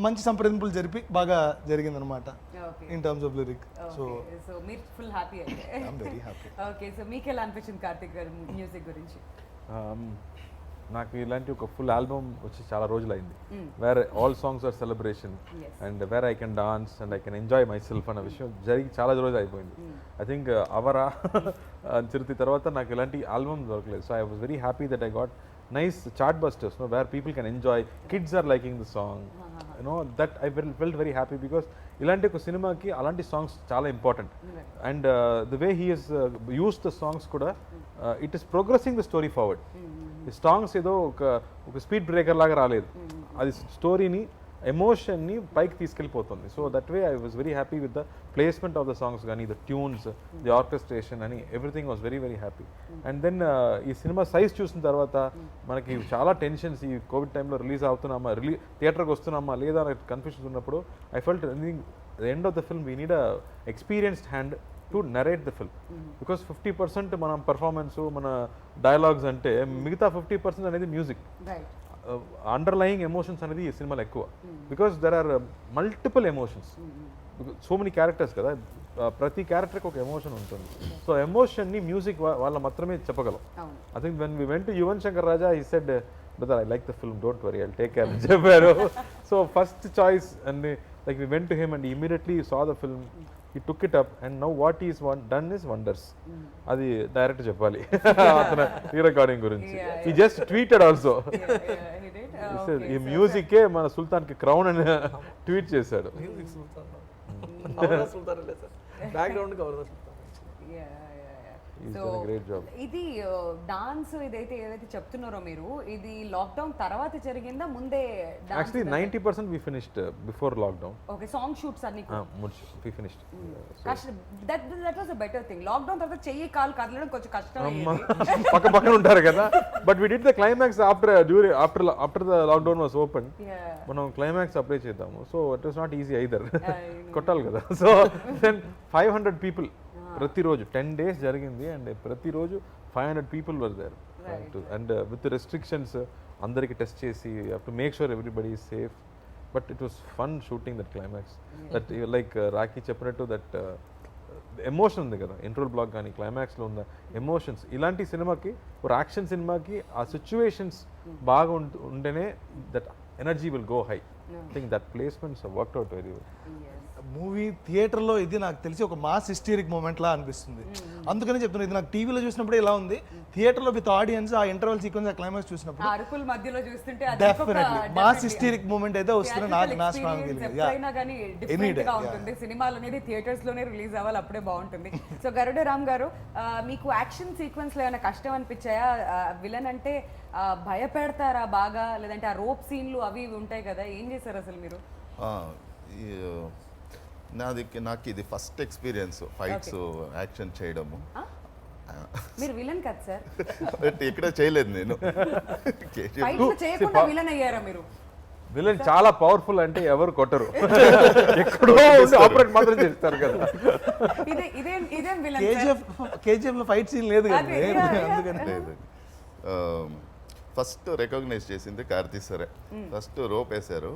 మంచి సంప్రదింపులు జరిపి బాగా జరిగిందనమాట in terms of lyric. So మీరు ఫుల్ హ్యాపీ అయితే. I'm very happy. Okay, so మీకు ఎలా అనిపించింది కార్తిక్ గారు మ్యూజిక్ గురించి? నాకు ఇలాంటి ఒక ఫుల్ ఆల్బమ్ వచ్చి చాలా రోజులైంది, where all songs are celebration and where I can dance and I can enjoy myself అన్న విషయం జరిగి చాలా రోజులు అయిపోయింది. ఐ థింక్ అవరా చిరుతి తర్వాత నాకు ఇలాంటి ఆల్బమ్ దొరకలేదు. So I was very happy that I got nice chart busters, no, where people can enjoy, kids are liking the song, that I felt very happy because ilanti oka cinema ki alanti songs chaala important, and the way he has used the songs kuda it is progressing the story forward. The songs edo oka speed breaker laga raaledu, adi story ni emotion ni pike తీసుకెళ్ళిపోతుంది. So that way I was very happy with the placement of the songs కానీ, the tunes, the orchestration అని everything was very very happy. And then ఈ cinema size చూసిన తర్వాత మనకి చాలా tensions, ఈ Covid టైంలో రిలీజ్ అవుతున్నామా, థియేటర్కి వస్తున్నామా లేదా అనే కన్ఫ్యూజన్ ఉన్నప్పుడు I felt the end of the film we need a experienced hand to narrate the film, because 50% మనం పర్ఫార్మెన్స్, మన డైలాగ్స్ అంటే మిగతా 50% అనేది మ్యూజిక్, అండర్లయింగ్ ఎమోషన్స్ అనేది ఈ సినిమాలో ఎక్కువ, because there are multiple emotions, so many characters కదా, ప్రతి క్యారెక్టర్కి ఒక ఎమోషన్ ఉంటుంది. సో ఎమోషన్ని మ్యూజిక్ వాళ్ళ మాత్రమే చెప్పగలం. I think when we went to Yuvan Shankar Raja, he said brother I like the film, don't worry, I will take care అని చెప్పారు. So first choice and like we went to him and immediately saw the film, he took it up and now what he is done is wonders. అది director చెప్పాలి అతను ఈ recording గురించి. he just tweeted also, he said ఈ music మన సుల్తాన్ కి crown అని tweet చేశాడు. Music Sultan. Avara Sultan le sir. Background ka Avara Sultan. He's done a great job. ఇది డాన్స్ ఏదైతే చెప్తున్నారో మీరు, ఇది లాక్డౌన్ తర్వాత జరిగిందా ముందే? Actually 90% we finished before lockdown. Okay, song shoots అన్ని we finished. That was a better thing. Lockdown తర్వాత చెయ్యి కాలు కదలడం కొంచెం కష్టం, పక్క పక్కన ఉంటారు కదా, but we did the climax after the lockdown was open. మనం క్లైమాక్స్ అప్లై చేద్దాము, so it was not easy either, కొట్టాలి కదా. సో దెన్ 500 people ప్రతిరోజు 10 days జరిగింది, అండ్ ప్రతిరోజు 500 people were there, and with restrictions అందరికి టెస్ట్ చేసి to make sure everybody is safe. But it was fun shooting that climax, that like Rakhi చెప్పినట్టు that emotion ఉంది కదా, ఇంట్రోల్ బ్లాక్ కానీ క్లైమాక్స్లో ఉన్న ఎమోషన్స్, ఇలాంటి సినిమాకి, ఒక యాక్షన్ సినిమాకి ఆ సిచ్యువేషన్స్ బాగా ఉంటేనే that energy will go high. I think that placements worked out very well. Movie థియేటర్లో ఇది నాకు తెలిసి ఒక మాస్ హిస్టరిక్ మూమెంట్ లా అనిపిస్తుంది. అందుకని చెప్తున్నాను, ఇది నాకు టీవీలో చూసినప్పుడు ఇలా ఉంది, థియేటర్లో విత్ ఆడియన్స్ ఆ ఇంటర్వల్ సీక్వెన్స్, ఆ క్లైమాక్స్ చూసినప్పుడు అరుకుల మధ్యలో చూస్తుంటే డెఫినెట్లీ మాస్ హిస్టరిక్ మూమెంట్ అయితే వస్తుంది. నా స్ట్రాంగ్ ఎప్పుడైనా కానీ డిఫరెంట్ గా ఉంటుంది. సినిమాలు అనేది థియేటర్స్ లోనే రిలీజ్ అవ్వాలి, అప్పుడే బాగుంటుంది. సో గరుడ రామ్ గారు, మీకు యాక్షన్ సీక్వెన్స్ లో ఏమైనా కష్టం అనిపించాయా? విలన్ అంటే భయపెడతారా బాగా, లేదంటే ఆ రోప్ సీన్లు అవి ఉంటాయి కదా, ఏం చేశారు అసలు మీరు? నాకు ఇది ఫస్ట్ ఎక్స్పీరియన్స్ ఫైట్స్ యాక్షన్ చేయడము. మీరు విలన్ కదా సార్? ఇక్కడ చేయలేదు నేను. చేయకుండా విలన్ అయ్యారా మీరు? విలన్ చాలా పవర్ఫుల్ అంటే ఎవరు కొట్టరు, ఎక్కడో ఆపరేట్ మాత్రం చేస్తారు కదా. ఇదేం విలన్? కేజీఎఫ్ లో ఫైట్ సీన్ లేదు కదా, అందుకని లేదు. ఫస్ట్ రికగ్నైజ్ చేసింది కార్తీ సరే, ఫస్ట్ రోప్ వేశారు,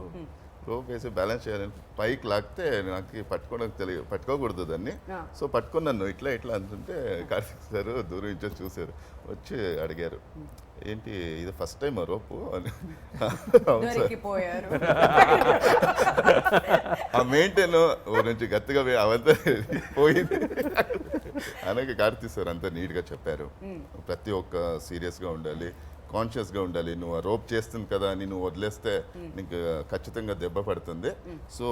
రోప్ వేసి బ్యాలెన్స్ చేయాలని పైకి లాగితే నాకు పట్టుకోవడానికి తెలియదు, పట్టుకోకూడదు దాన్ని. ఆ. సో పట్టుకున్నాను ఇట్లా ఇట్లా అంటుంటే కార్తీక్ సార్ దూరం నుంచి చూశారు, వచ్చి అడిగారు ఏంటి ఇది ఫస్ట్ టైం రోపు అని. అవును సార్. దొరికిపోయారు. ఆ మెయింటైన్ నుంచి గట్టిగా అవంతా పోయింది అనగా కార్తీక్ సార్ అంతా నీట్గా చెప్పారు. ప్రతి ఒక్క సీరియస్గా ఉండాలి, కాన్షియస్గా ఉండాలి. నువ్వు ఆ రోప్ చేస్తుంది కదా అని నువ్వు వదిలేస్తే నీకు ఖచ్చితంగా దెబ్బ పడుతుంది. సో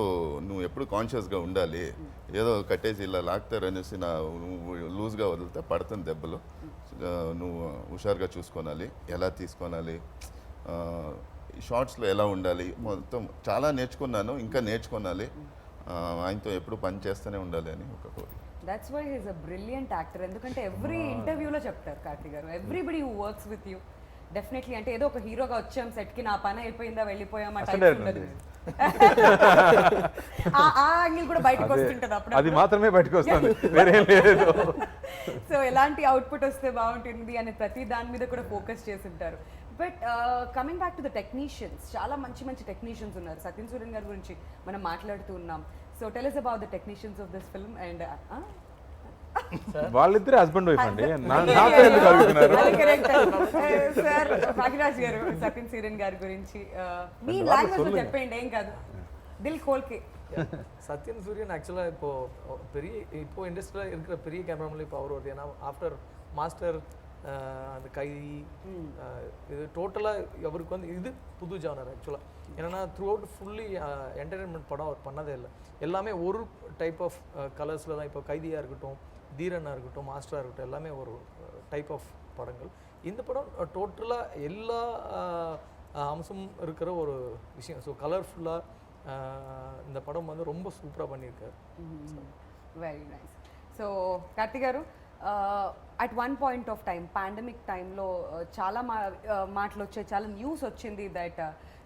నువ్వు ఎప్పుడు కాన్షియస్గా ఉండాలి. ఏదో కట్టేసి ఇలా లాగుతారు అనేసి నువ్వు లూజ్గా వదిలితే పడుతుంది దెబ్బలు. నువ్వు హుషారుగా చూసుకోవాలి, ఎలా తీసుకోవాలి, షార్ట్స్లో ఎలా ఉండాలి, మొత్తం చాలా నేర్చుకున్నాను, ఇంకా నేర్చుకోవాలి. ఆయనతో ఎప్పుడు పని చేస్తూనే ఉండాలి అని ఒక కోరిక. That's why he's a brilliant actor. ఎందుకంటే ఎవ్రీ ఇంటర్వ్యూలో చెప్తారు Karthi garu, everybody who works with you definitely, అంటే ఏదో ఒక హీరోగా వచ్చాం సెట్కి, నా పని అయిపోయిందా వెళ్ళిపోయాం ఆ టైప్ ఉండదు. ఆ యాంగిల్ కూడా బయటకు వస్తుంటది అప్పుడు. అది మాత్రమే బయటకు వస్తుంది, వేరే లేదు. సో ఎలాంటి అవుట్పుట్ వస్తే బాగుంటుంది అనే ప్రతి దాని మీద కూడా ఫోకస్ చేసి ఉంటారు. But coming back to the technicians, చాలా మంచి మంచి టెక్నీషియన్స్ ఉన్నారు. సత్యన్ సూర్యన్ గారి గురించి మనం మాట్లాడుతూ ఉన్నాం. So tell us about the technicians of this film and వాళ్ళిద్దరే హస్బెండ్ వైఫ్ అండి, నాతో ఎందుకు అడుగుతున్నారు? సార్ భాగ్యరాజ్ గారు సత్యన్ సూర్యన్ గారి గురించి మీ లాంగ్వేజ్ లో చెప్పండి, ఏం కాదు, దిల్ కోల్కే. சத்யன் சூரியன் ஆக்சுவலாக இப்போ இண்டஸ்ட்ரியில் இருக்கிற பெரிய கேமராமேன் இப்போ அவர் வருது. ஏன்னா ஆஃப்டர் மாஸ்டர் அந்த கைதி இது டோட்டலாக அவருக்கு வந்து இது புது ஜானர் ஆக்சுவலாக. ஏன்னா த்ரூ அவுட் ஃபுல்லி என்டர்டைன்மெண்ட் படம் அவர் பண்ணதே இல்லை. எல்லாமே ஒரு டைப் ஆஃப் கலர்ஸில் தான். இப்போ கைதியாக இருக்கட்டும், தீரனாக இருக்கட்டும், மாஸ்டராக இருக்கட்டும், எல்லாமே ஒரு டைப் ஆஃப் படங்கள். இந்த படம் டோட்டலாக எல்லா அம்சமும் இருக்கிற ஒரு விஷயம். ஸோ கலர்ஃபுல்லாக இந்த படம் வந்து ரொம்ப சூப்பராக பண்ணியிருக்காரு. Very nice. సో కార్తీ గారు, at one point of time pandemic టైంలో చాలా మాటలు వచ్చాయి, చాలా న్యూస్ వచ్చింది దట్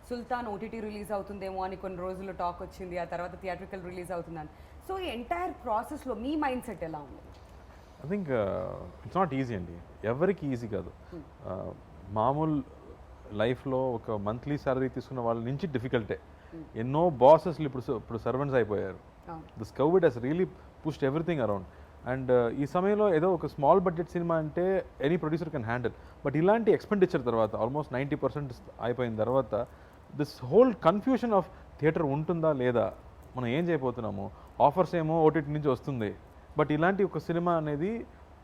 సుల్తాన్ ఓటీటీ రిలీజ్ అవుతుందేమో అని కొన్ని రోజులు టాక్ వచ్చింది, ఆ తర్వాత థియేట్రికల్ రిలీజ్ అవుతుందని. సో ఈ ఎంటైర్ ప్రాసెస్లో మీ మైండ్ సెట్ ఎలా ఉంది? I think it's not easy అండి, ఎవరికి ఈజీ కాదు. మామూలు లైఫ్లో ఒక మంత్లీ సాలరీ తీసుకున్న వాళ్ళ నుంచి డిఫికల్టే. ఎన్నో బాసెస్లు ఇప్పుడు సర్వెంట్స్ అయిపోయారు. This covid has really pushed everything around. And ఈ సమయంలో ఏదో ఒక స్మాల్ బడ్జెట్ సినిమా అంటే any producer can handle. But ఇలాంటి ఎక్స్పెండిచర్ తర్వాత ఆల్మోస్ట్ 90% అయిపోయిన తర్వాత this whole confusion of theatre ఉంటుందా లేదా, మనం ఏం చేయబోతున్నాము, ఆఫర్స్ ఏమో ఓటీటీ నుంచి వస్తుంది, బట్ ఇలాంటి ఒక సినిమా అనేది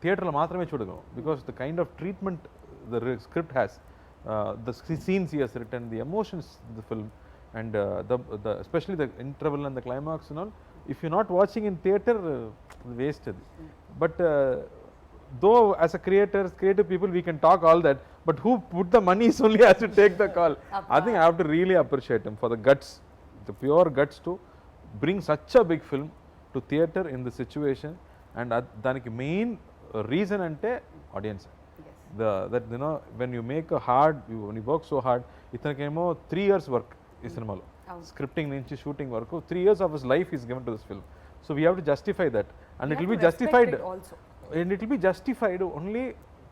థియేటర్లో మాత్రమే చూడగలం. Because the kind of treatment the script has, the scenes he has written, the emotions of the film, and the especially the interval and the climax and all, if you're not watching in theater, waste it. But though as a creative people we can talk all that, but who put the money is only has to take the call. I think I have to really appreciate him for the guts, the pure guts to bring such a big film to theater in the situation. And daniki main reason ante audience. That you know, when you make a hard, when you work so hard, ఇతనికేమో 3 years work ఈ సినిమాలో, scripting నుంచి shooting వరకు 3 years of his life is given to this film. So we have to justify that, and it will be justified also, and it will be justified only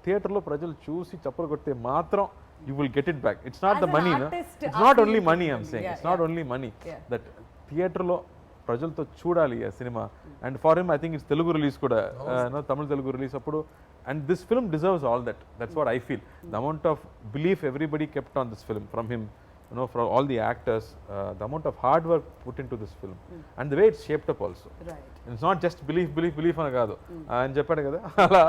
థియేటర్లో ప్రజలు చూసి చప్పలు కొడితే మాత్రం you will get it back. It's not As the an money, no? artist, It's not only absolutely. money, I'm saying. Yeah, It's not yeah. only money. Yeah. That థియేటర్లో ప్రజలతో చూడాలి ఆ cinema. And for him I think it's Telugu release కూడా, తమిళ Telugu release అప్పుడు. And this film deserves all that. That's what I feel. The amount of belief everybody kept on this film from him, you know, from all the actors, the amount of hard work put into this film, and the way it's shaped up also. Right. And it's not just belief అని కాదు అని చెప్పాడు కదా, అలా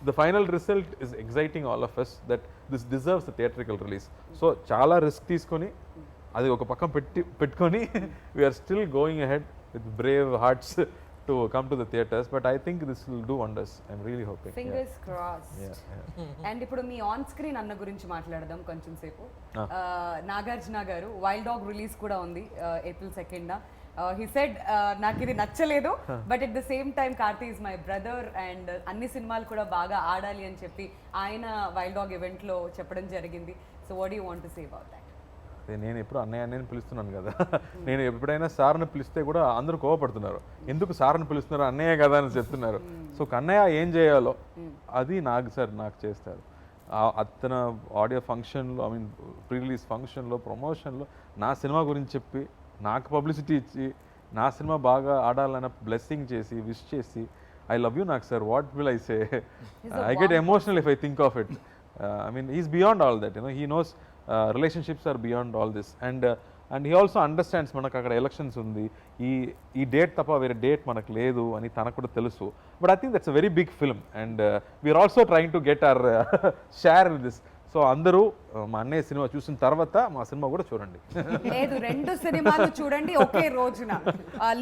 the final result is exciting all of us that this deserves the theatrical release. So చాలా risk తీసుకొని అది ఒక పక్కన పెట్టుకొని we are still going ahead with brave hearts to come to the theaters, but I think this will do wonders. I'm really hoping. Fingers crossed. Yeah. And ఇప్పుడు me on screen అన్న గురించి మాట్లాడదాం కొంచెం సేపు. నాగార్జున గారు వైల్డ్ డాగ్ రిలీజ్ కూడా ఉంది April 2nd. He said నాకు ఇది నచ్చలేదు, but at the same time Karthi is my brother and అన్ని సినిమాలు కూడా బాగా ఆడాలి అని చెప్పి ఆయన వైల్డ్ డాగ్ ఈవెంట్లో చెప్పడం జరిగింది. So what you want to say about that? నేను ఎప్పుడు అన్నయ్య పిలుస్తున్నాను కదా, నేను ఎప్పుడైనా సార్ని పిలిస్తే కూడా అందరూ కోవపడుతున్నారు, ఎందుకు సార్ని పిలుస్తున్నారు, అన్నయ్య కదా అని చెప్తున్నారు. సో అన్నయ్య ఏం చేయాలో అది నాకు చేస్తారు. అతను ఆడియో ఫంక్షన్లో, ఐ మీన్ ప్రీ రిలీజ్ ఫంక్షన్లో, ప్రమోషన్లో నా సినిమా గురించి చెప్పి నాకు పబ్లిసిటీ ఇచ్చి నా సినిమా బాగా ఆడాలన్న బ్లెస్సింగ్ చేసి విష్ చేసి ఐ లవ్ యూ నాకు sir what will I say I get emotional if I think of it I mean is beyond all that he knows relationships are beyond all this and he also understands మనకు అక్కడ elections ఉంది ఈ date తప్ప వేరే date మనకు లేదు అని తనకు కూడా తెలుసు but I think that's a very big film and we're also trying to get our share in this so అందరూ మా అన్నయ్య సినిమా చూసిన తర్వాత మా సినిమా కూడా చూడండి లేదు 2 సినిమాలు చూడండి ఒకే రోజున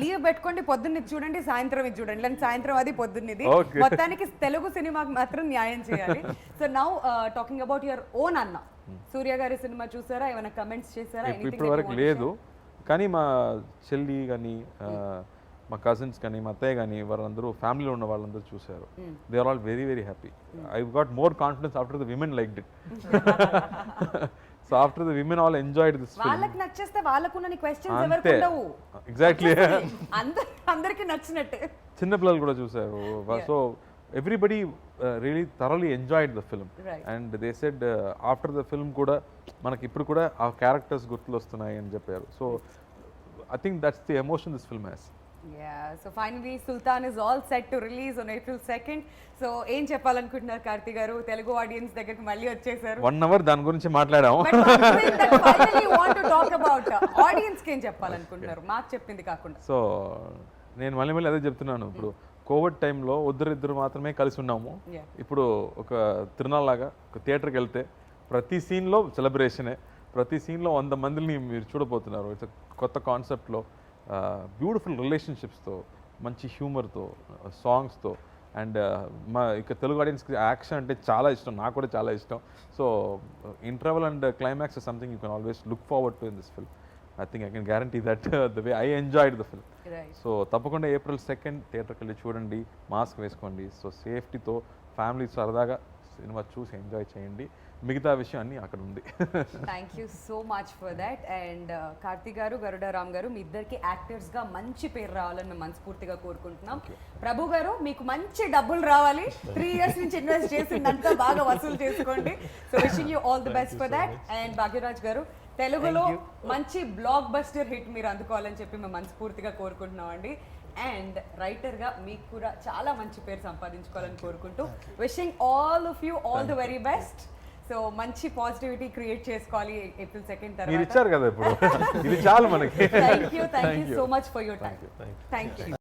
లీవ్ పెట్టుకోండి, పొద్దున్న ఇది చూడండి, సాయంత్రం ఇది చూడండి, లేదా సాయంత్రం అది పొద్దున్నది. Okay. మొత్తానికి తెలుగు సినిమాకి మాత్రం న్యాయం చేయాలి. So now talking about your own అన్న, సూర్య గారి సినిమా చూసారా, ఏమైనా కమెంట్స్ చేశారా? ఇప్పటి వరకు లేదు, కానీ మా చెల్లి కానీ మా కజిన్స్ కానీ మా అత్తయ్య కానీ వాళ్ళందరూ ఫ్యామిలీలో ఉన్న వాళ్ళందరూ చూశారు. They are all very very happy. I got more confidence after the women like it. So after the women all enjoyed this film. వాళ్ళకి నచ్చేస్తే వాళ్ళకున్న క్వశ్చన్స్ ఎవరికి అంతే ఉండవు. ఎగ్జాక్ట్లీ అందరికి నచ్చినట్టే. చిన్న పిల్లలు కూడా చూశారు. So everybody really thoroughly enjoyed the film and they said after the film కూడా మనకి ఇప్పుడు కూడా ఆ క్యారెక్టర్స్ గుర్తులు వస్తున్నాయి అని చెప్పారు. So I think that's the emotion this film has. Yeah, so finally Sultan is all set to release on April 2nd. So ఏం చెప్పాలనుకుంటున్నారు కార్తీ గారు? తెలుగు ఆడియన్స్ దగ్గరికి మళ్ళీ వచ్చేసారు. 1 hour దాని గురించి మాట్లాడాము. But one thing that finally want to talk about, audience కి ఏం చెప్పాలనుకుంటున్నారు మాకు చెప్పింది కాకుండా? సో నేను మళ్ళీ అదే చెప్తున్నాను. ఇప్పుడు కోవిడ్ టైంలో ఇద్దరు మాత్రమే కలిసి ఉన్నాము. Yeah. ఇప్పుడు ఒక తిరునాళ్ళలాగా ఒక థియేటర్కి వెళ్తే ప్రతి సీన్లో సెలబ్రేషనే, ప్రతి సీన్లో 100 మందిని మీరు చూడబోతున్నారు. ఇట్స్ కొత్త కాన్సెప్ట్లో బ్యూటిఫుల్ రిలేషన్షిప్స్తో, మంచి హ్యూమర్తో, సాంగ్స్తో అండ్ మా ఇక తెలుగు ఆడియన్స్కి యాక్షన్ అంటే చాలా ఇష్టం, నాకు కూడా చాలా ఇష్టం. So interval and climax is something you can always look forward to in this film. I think I can guarantee that the way I enjoyed the film. So తప్పకుండా April 2nd థియేటర్కి వెళ్ళి చూడండి, మాస్క్ వేసుకోండి. So సేఫ్టీతో family సరదాగా cinema చూసి enjoy చేయండి. మిగతా విషయం అన్నీ అక్కడ ఉంది. Thank you so much for that. And Karthi గారు, గరుడ రామ్ గారు, మీ ఇద్దరికి యాక్టర్స్గా మంచి పేరు రావాలని మేము మనస్ఫూర్తిగా కోరుకుంటున్నాం. ప్రభు గారు, మీకు మంచి డబ్బులు రావాలి. 3 years నుంచి ఇన్వెస్ట్ చేసిందంతా బాగా వసూలు చేసుకోండి. So wishing you all the best for that. And Bhagyaraj గారు, తెలుగులో మంచి బ్లాక్ బస్టర్ హిట్ మీరు అందుకోవాలని చెప్పి మేము మనస్ఫూర్తిగా కోరుకుంటున్నాం అండి. అండ్ రైటర్గా మీకు కూడా చాలా మంచి పేరు సంపాదించుకోవాలని కోరుకుంటూ wishing all of you all the very best. So మంచి పాజిటివిటీ క్రియేట్ చేసుకోవాలి April 2nd మీరు తర్వాత. ఇచ్చారు కదా ఇప్పుడు, ఇది చాలు మనకి. Thank you so much for your time. Thank you.